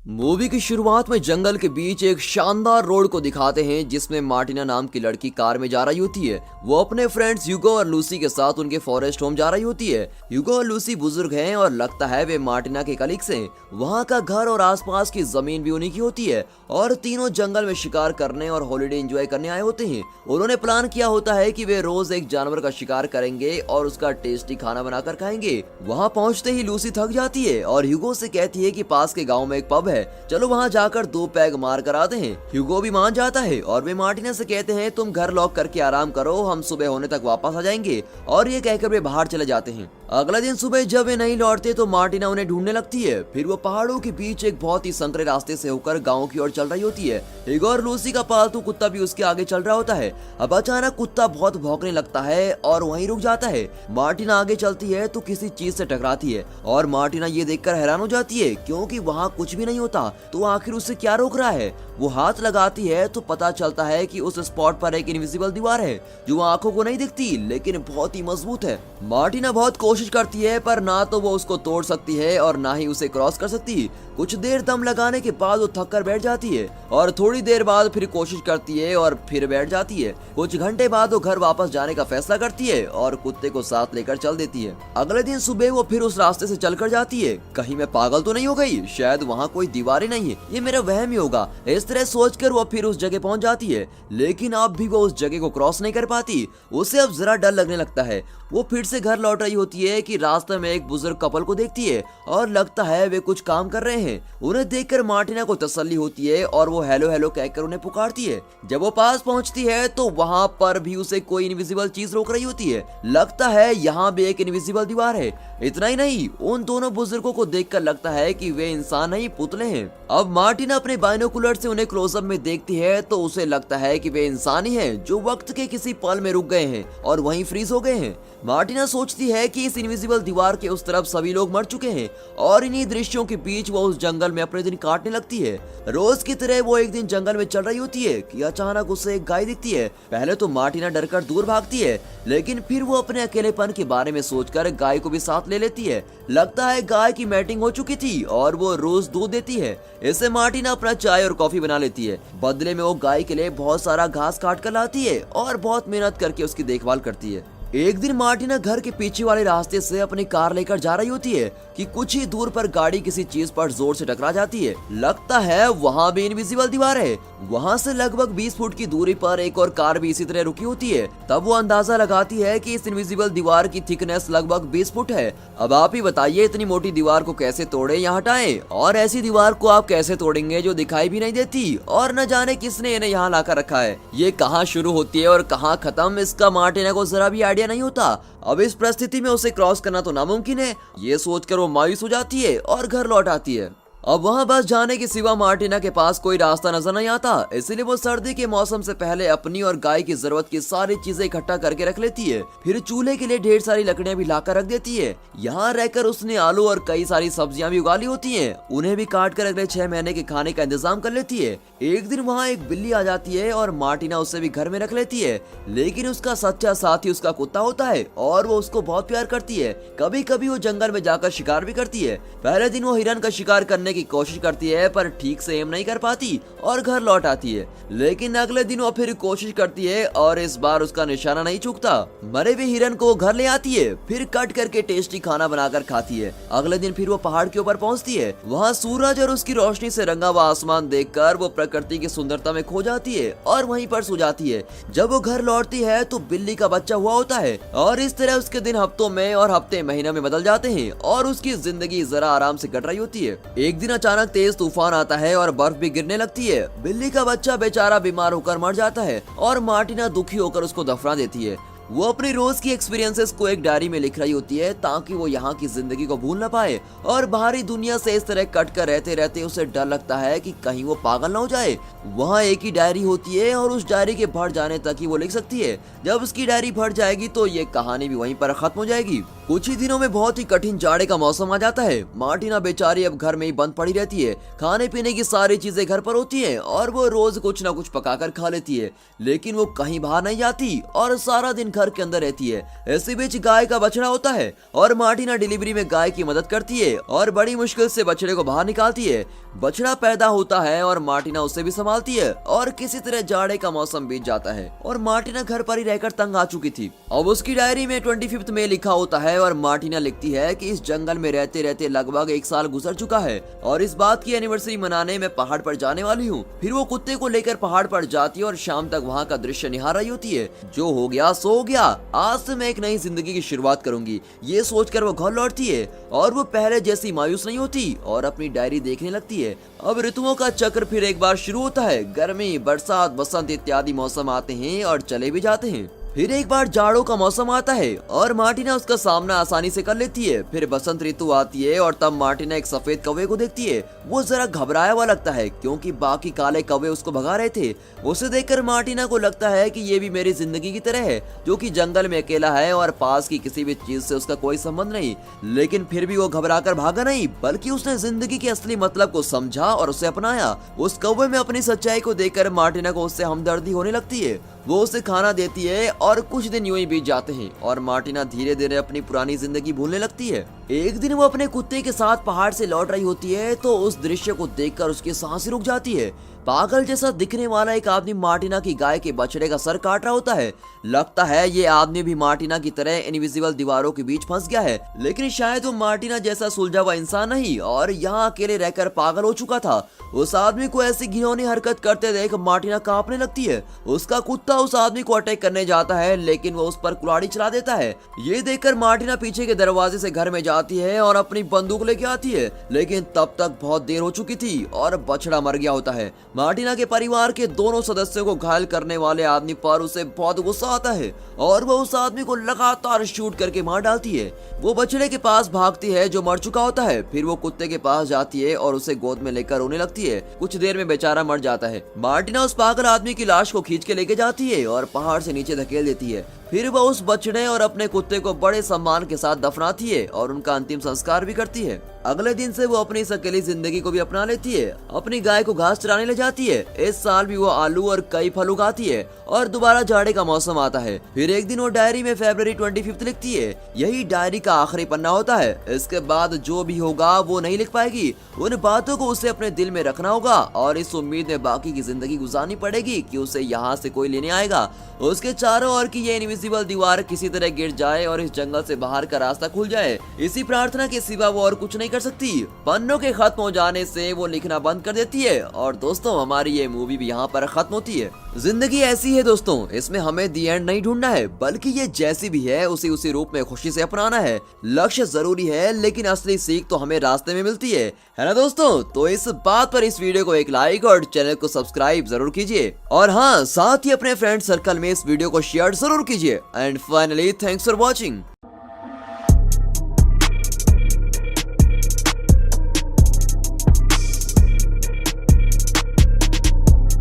Movie की शुरुआत में जंगल के बीच एक शानदार रोड को दिखाते हैं जिसमें मार्टिना नाम की लड़की कार में जा रही होती है। वो अपने फ्रेंड्स ह्यूगो और लूसी के साथ उनके फॉरेस्ट होम जा रही होती है। ह्यूगो और लूसी बुजुर्ग हैं और लगता है वे मार्टिना के कलीग्स हैं। वहाँ का घर और आसपास की जमीन भी उन्हीं की होती है और तीनों जंगल में शिकार करने और हॉलिडे एंजॉय करने आए होते हैं। उन्होंने प्लान किया होता है कि वे रोज एक जानवर का शिकार करेंगे और उसका टेस्टी खाना बनाकर खाएंगे। वहाँ पहुँचते ही लूसी थक जाती है और ह्यूगो से कहती है कि पास के गाँव में एक पब है, चलो वहाँ जाकर 2 पैग मार कर आते हैं। ह्यूगो भी मान जाता है और वे मार्टिना से कहते हैं तुम घर लॉक करके आराम करो, हम सुबह होने तक वापस आ जाएंगे। और ये कहकर वे बाहर चले जाते हैं। अगले दिन सुबह जब वे नहीं लौटते तो मार्टिना उन्हें ढूंढने लगती है। फिर वो पहाड़ों के बीच एक बहुत ही संकरे रास्ते से होकर गाँव की ओर चल रही होती है। ह्यूगो और लूसी का पालतू कुत्ता भी उसके आगे चल रहा होता है। अब अचानक कुत्ता बहुत भौंकने लगता है और वहीं रुक जाता है। मार्टिना आगे चलती है तो किसी चीज से टकराती है और मार्टिना ये देखकर हैरान हो जाती है क्योंकि वहाँ कुछ भी नहीं होता। तो आखिर उसे क्या रोक रहा है? वो हाथ लगाती है तो पता चलता है कि उस स्पॉट पर एक इनविजिबल दीवार है जो आंखों को नहीं दिखती लेकिन बहुत ही मजबूत है। मार्टिना बहुत कोशिश करती है पर ना तो वो उसको तोड़ सकती है और ना ही उसे क्रॉस कर सकती। कुछ देर दम लगाने के बाद वो थक कर बैठ जाती है और थोड़ी देर बाद फिर कोशिश करती है और फिर बैठ जाती है। कुछ घंटे बाद वो घर वापस जाने का फैसला करती है और कुत्ते को साथ लेकर चल देती है। अगले दिन सुबह वो फिर उस रास्ते से चलकर जाती है। कहीं मैं पागल तो नहीं हो गई? शायद वहाँ कोई दीवार ही नहीं है, ये मेरा वहम ही होगा। इस तरह सोचकर वो फिर उस जगह पहुंच जाती है लेकिन अब भी वो उस जगह को क्रॉस नहीं कर पाती। उसे अब जरा डर लगने लगता है। वो फिर से घर लौट रही होती है कि रास्ते में एक बुजुर्ग कपल को देखती है और लगता है वे कुछ काम कर रहे हैं। उन्हें देखकर मार्टिना को तसल्ली होती है और वो हेलो हेलो कहकर उन्हें पुकारती है। जब वो पास पहुंचती है तो वहां पर भी उसे कोई इनविजिबल चीज रोक रही होती है। लगता है यहाँ भी एक इनविजिबल दीवार है। इतना ही नहीं, उन दोनों बुजुर्गों को देखकर लगता है कि वे इंसान नहीं पुतले हैं। अब मार्टिना अपने बाइनोकुलर से उन्हें क्लोजअप में देखती है तो उसे लगता है कि वे इंसान ही हैं जो वक्त के किसी पल में रुक गए हैं और वहीं फ्रीज हो गए हैं। मार्टिना सोचती है कि इस इनविजिबल दीवार के उस तरफ सभी लोग मर चुके हैं और इन्हीं दृश्यों के बीच वो उस जंगल में अपने दिन काटने लगती है। रोज की तरह वो एक दिन जंगल में चल रही होती है कि अचानक उसे एक गाय दिखती है। पहले तो मार्टिना डरकर दूर भागती है लेकिन फिर वो अपने अकेलेपन के बारे में सोचकर गाय को भी साथ ले लेती है। लगता है गाय की मैटिंग हो चुकी थी और वो रोज दूध देती है। इससे मार्टिना अपना चाय और कॉफी बना लेती है। बदले में वो गाय के लिए बहुत सारा घास काट कर लाती है और बहुत मेहनत करके उसकी देखभाल करती है। एक दिन मार्टिना घर के पीछे वाले रास्ते से अपनी कार लेकर जा रही होती है कि कुछ ही दूर पर गाड़ी किसी चीज पर जोर से टकरा जाती है। लगता है वहाँ भी इनविजिबल दीवार है। वहाँ से लगभग 20 फुट की दूरी पर एक और कार भी इसी तरह रुकी होती है। तब वो अंदाजा लगाती है कि इस इनविजिबल दीवार की थिकनेस लगभग 20 फुट है। अब आप ही बताइए इतनी मोटी दीवार को कैसे तोड़े या हटाएं? और ऐसी दीवार को आप कैसे तोड़ेंगे जो दिखाई भी नहीं देती और न जाने किसने इन्हें यहाँ लाकर रखा है? ये कहाँ शुरू होती है और कहाँ खत्म, इसका मार्टिना को जरा भी आइडिया नहीं होता। अब इस परिस्थिति में उसे क्रॉस करना तो नामुमकिन है। ये सोचकर वो मायूस हो जाती है और घर लौट आती है। अब वहाँ बस जाने के सिवा मार्टिना के पास कोई रास्ता नजर नहीं आता, इसलिए वो सर्दी के मौसम से पहले अपनी और गाय की जरूरत की सारी चीजें इकट्ठा करके रख लेती है। फिर चूल्हे के लिए ढेर सारी लकड़ियाँ भी लाकर रख देती है। यहाँ रहकर उसने आलू और कई सारी सब्जियां भी उगा ली होती हैं। उन्हें भी काट कर अगले 6 महीने के खाने का इंतजाम कर लेती है। एक दिन वहाँ एक बिल्ली आ जाती है और मार्टिना उसे भी घर में रख लेती है लेकिन उसका सच्चा साथी उसका कुत्ता होता है और वो उसको बहुत प्यार करती है। कभी कभी वो जंगल में जाकर शिकार भी करती है। पहले दिन वो हिरन का शिकार करने की कोशिश करती है पर ठीक से एम नहीं कर पाती और घर लौट आती है। लेकिन अगले दिन वो फिर कोशिश करती है और इस बार उसका निशाना नहीं चूकता। मरे हुए हिरन को घर ले आती है, फिर कट करके टेस्टी खाना बनाकर खाती है। अगले दिन फिर वो पहाड़ के ऊपर पहुंचती है। वहाँ सूरज और उसकी रोशनी से रंगा हुआ आसमान देखकर वो प्रकृति की सुंदरता में खो जाती है और वहीं पर सो जाती है। जब वो घर लौटती है तो बिल्ली का बच्चा हुआ होता है और इस तरह उसके दिन हफ्तों में और हफ्ते महीनों में बदल जाते हैं और उसकी जिंदगी जरा आराम से कट रही होती है। एक दिन अचानक तेज तूफान आता है और बर्फ भी गिरने लगती है। बिल्ली का बच्चा बेचारा बीमार होकर मर जाता है और मार्टिना दुखी होकर उसको दफना देती है। वो अपनी रोज की एक्सपीरियंसेस को एक डायरी में लिख रही होती है ताकि वो यहाँ की जिंदगी को भूल ना पाए और बाहरी दुनिया से इस तरह कट कर रहते रहते उसे डर लगता है कि कहीं वो पागल ना हो जाए। वहाँ एक ही डायरी होती है और उस डायरी के भर जाने तक ही वो लिख सकती है। जब उसकी डायरी भर जाएगी तो ये कहानी भी वहीं पर खत्म हो जाएगी। कुछ ही दिनों में बहुत ही कठिन जाड़े का मौसम आ जाता है। मार्टिना बेचारी अब घर में ही बंद पड़ी रहती है। खाने पीने की सारी चीजें घर पर होती हैं और वो रोज कुछ ना कुछ पकाकर खा लेती है, लेकिन वो कहीं बाहर नहीं जाती और सारा दिन घर के अंदर रहती है। इसी बीच गाय का बछड़ा होता है और मार्टिना डिलीवरी में गाय की मदद करती है और बड़ी मुश्किल से बछड़े को बाहर निकालती है। बछड़ा पैदा होता है और मार्टिना उसे भी संभालती है और किसी तरह जाड़े का मौसम बीत जाता है और मार्टिना घर पर ही रहकर तंग आ चुकी थी। अब उसकी डायरी में 25 मई लिखा होता है और मार्टिना लिखती है कि इस जंगल में रहते रहते लगभग 1 साल गुजर चुका है और इस बात की एनिवर्सरी मनाने मैं पहाड़ पर जाने वाली हूँ। फिर वो कुत्ते को लेकर पहाड़ पर जाती है और शाम तक वहाँ का दृश्य निहार रही होती है। जो हो गया सो हो गया, आज से मैं एक नई जिंदगी की शुरुआत करूंगी, ये सोचकर वो घर लौटती है और वो पहले जैसी मायूस नहीं होती और अपनी डायरी देखने लगती है। अब ऋतुओं का चक्र फिर एक बार शुरू होता है। गर्मी, बरसात, बसंत इत्यादि मौसम आते हैं और चले भी जाते हैं। फिर एक बार जाड़ों का मौसम आता है और मार्टिना उसका सामना आसानी से कर लेती है। फिर बसंत ऋतु आती है और तब मार्टिना एक सफेद कौवे को देखती है। वो जरा घबराया हुआ लगता है क्योंकि बाकी काले कौवे उसको भगा रहे थे। उसे देखकर मार्टिना को लगता है कि ये भी मेरी जिंदगी की तरह है, जो कि जंगल में अकेला है और पास की किसी भी चीज से उसका कोई संबंध नहीं। लेकिन फिर भी वो घबराकर भागा नहीं, बल्कि उसने जिंदगी के असली मतलब को समझा और उसे अपनाया। उस कौवे में अपनी सच्चाई को देखकर मार्टिना को उससे हमदर्दी होने लगती है। वो उसे खाना देती है और कुछ दिन यूं ही बीत जाते हैं और मार्टिना धीरे धीरे अपनी पुरानी जिंदगी भूलने लगती है। एक दिन वो अपने कुत्ते के साथ पहाड़ से लौट रही होती है तो उस दृश्य को देखकर उसकी सांसें रुक जाती है। पागल जैसा दिखने वाला एक आदमी मार्टिना की गाय के बछड़े का सर काट रहा होता है। लगता है ये आदमी भी मार्टिना की तरह इनविजिबल दीवारों के बीच फंस गया है, लेकिन शायद वो मार्टिना जैसा सुलझा हुआ इंसान नहीं और यहाँ अकेले रहकर पागल हो चुका था। उस आदमी को ऐसी घिनौनी हरकत करते देख मार्टिना कांपने लगती है। उसका कुत्ता उस आदमी को अटैक करने जाता है, लेकिन वो उस पर कुल्हाड़ी चला देता है। ये देखकर मार्टिना पीछे के दरवाजे से घर में जाती है और अपनी बंदूक लेके आती है, लेकिन तब तक बहुत देर हो चुकी थी और बछड़ा मर गया होता है। मार्टिना के परिवार के दोनों सदस्यों को घायल करने वाले आदमी पर उसे बहुत गुस्सा आता है और वो उस आदमी को लगातार शूट करके मार डालती है। वो बछड़े के पास भागती है जो मर चुका होता है। फिर वो कुत्ते के पास जाती है और उसे गोद में लेकर रोने लगती है। कुछ देर में बेचारा मर जाता है। मार्टिना उस पागल आदमी की लाश को खींच के लेके जाती है और पहाड़ से नीचे धकेल देती है। फिर वह उस बछड़े और अपने कुत्ते को बड़े सम्मान के साथ दफनाती है और उनका अंतिम संस्कार भी करती है। अगले दिन से वो अपनी इस अकेली जिंदगी को भी अपना लेती है। अपनी गाय को घास चराने ले जाती है। इस साल भी वो आलू और कई फल उगाती है और दोबारा जाड़े का मौसम आता है। फिर एक दिन वो डायरी में फरवरी 25 लिखती है। यही डायरी का आखिरी पन्ना होता है। इसके बाद जो भी होगा वो नहीं लिख पाएगी। उन बातों को उसे अपने दिल में रखना होगा और इस उम्मीद में बाकी की जिंदगी गुजारनी पड़ेगी कि उसे यहाँ से कोई लेने आएगा। उसके चारों ओर की ये इनविजिबल दीवार किसी तरह गिर जाए और इस जंगल से बाहर का रास्ता खुल जाए। इसी प्रार्थना के सिवा वो और कुछ नहीं कर सकती। पन्नों के खत्म हो जाने से वो लिखना बंद कर देती है और दोस्तों हमारी ये मूवी भी यहाँ पर खत्म होती है। जिंदगी ऐसी है दोस्तों, इसमें हमें दी एंड नहीं ढूंढना है, बल्कि ये जैसी भी है उसी रूप में खुशी से अपनाना है। लक्ष्य जरूरी है लेकिन असली सीख तो हमें रास्ते में मिलती है ना दोस्तों। तो इस बात पर इस वीडियो को एक लाइक और चैनल को सब्सक्राइब जरूर कीजिए और हाँ साथ ही अपने फ्रेंड सर्कल में इस वीडियो को शेयर जरूर कीजिए। And finally thanks for watching.